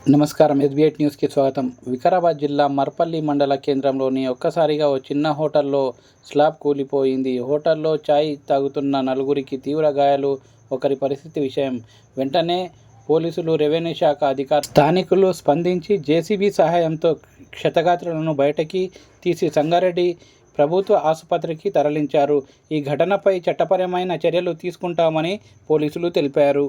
నమస్కారం. ఎస్బీఐ న్యూస్కి స్వాగతం. వికారాబాద్ జిల్లా మర్పల్లి మండల కేంద్రంలోని ఒక్కసారిగా ఓ చిన్న హోటల్లో స్లాబ్ కూలిపోయింది. హోటల్లో చాయ్ తాగుతున్న నలుగురికి తీవ్ర గాయాలు. ఒకరి పరిస్థితి విషయం వెంటనే పోలీసులు, రెవెన్యూ శాఖ అధికారులు, స్థానికులు స్పందించి జేసీబీ సహాయంతో క్షతగాత్రులను బయటకి తీసి సంగారెడ్డి ప్రభుత్వ ఆసుపత్రికి తరలించారు. ఈ ఘటనపై చట్టపరమైన చర్యలు తీసుకుంటామని పోలీసులు తెలిపారు.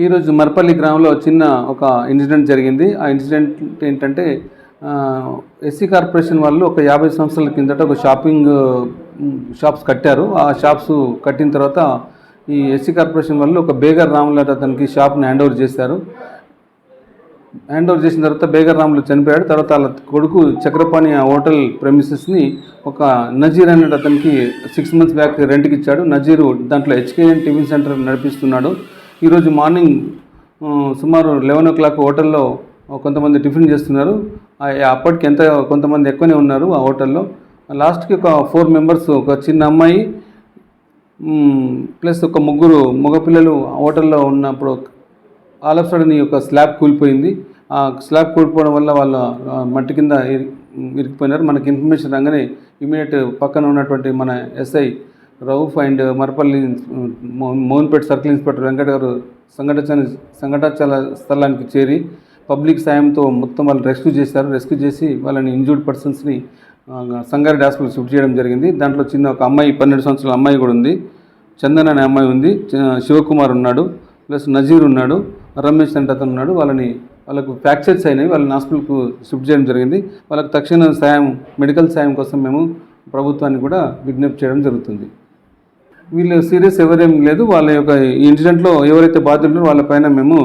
ఈరోజు మర్పల్లి గ్రామంలో చిన్న ఒక ఇన్సిడెంట్ జరిగింది. ఆ ఇన్సిడెంట్ ఏంటంటే ఎస్సీ కార్పొరేషన్ వాళ్ళు ఒక 50 సంవత్సరాల కిందట ఒక షాప్స్ కట్టారు. ఆ షాప్స్ కట్టిన తర్వాత ఈ ఎస్సీ కార్పొరేషన్ వాళ్ళు ఒక బేగర్ రాములు అతనికి షాప్ని హ్యాండ్ ఓవర్ చేశారు. హ్యాండ్ ఓవర్ చేసిన తర్వాత బేగర్ రాములు చనిపోయాడు. తర్వాత వాళ్ళ కొడుకు చక్రపాణి ఆ హోటల్ ప్రెమిసెస్ని ఒక నజీర్ అనే అతనికి 6 months బ్యాక్ రెంట్కి ఇచ్చాడు. నజీరు దాంట్లో హెచ్కేఎన్ టిఫిన్ సెంటర్ నడిపిస్తున్నాడు. ఈరోజు మార్నింగ్ సుమారు 11 o'clock హోటల్లో కొంతమంది టిఫిన్ చేస్తున్నారు. అప్పటికి కొంతమంది ఎక్కువనే ఉన్నారు ఆ హోటల్లో. లాస్ట్కి ఒక 4 members, ఒక చిన్న అమ్మాయి ప్లస్ ఒక 3 మగపిల్లలు హోటల్లో ఉన్నప్పుడు ఆల్ ఆఫ్ సడన్ ఈ యొక్క స్లాబ్ కూలిపోయింది. ఆ స్లాబ్ కూలిపోవడం వల్ల వాళ్ళ మట్టి కింద ఇరికిపోయినారు. మనకి ఇన్ఫర్మేషన్ రాగానే ఇమీడియట్ పక్కన ఉన్నటువంటి మన SI Rauf and Marpalli Mohanpet circle inspector Venkata గారు సంఘటన స్థలానికి చేరి పబ్లిక్ సాయంతో మొత్తం వాళ్ళు రెస్క్యూ చేశారు. రెస్క్యూ చేసి వాళ్ళని ఇంజూర్డ్ పర్సన్స్ని సంగారెడ్డి హాస్పిటల్ షిఫ్ట్ చేయడం జరిగింది. దాంట్లో చిన్న ఒక అమ్మాయి 12 సంవత్సరాల అమ్మాయి కూడా ఉంది. చందన్ అనే అమ్మాయి ఉంది. శివకుమార్ ఉన్నాడు, ప్లస్ నజీర్ ఉన్నాడు, రమేష్ అంటే అతను ఉన్నాడు. వాళ్ళకు ఫ్రాక్చర్స్ అయినాయి. వాళ్ళని హాస్పిటల్కు షిఫ్ట్ చేయడం జరిగింది. వాళ్ళకు తక్షణ సాయం, మెడికల్ సాయం కోసం మేము ప్రభుత్వాన్ని కూడా విజ్ఞప్తి చేయడం జరుగుతుంది. వీళ్ళు సీరియస్ ఎవరేం లేదు. వాళ్ళ యొక్క ఇన్సిడెంట్లో ఎవరైతే బాధ్యులు ఉన్నారో వాళ్ళపైన మేము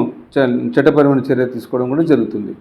చట్టపరమైన చర్య తీసుకోవడం కూడా జరుగుతుంది.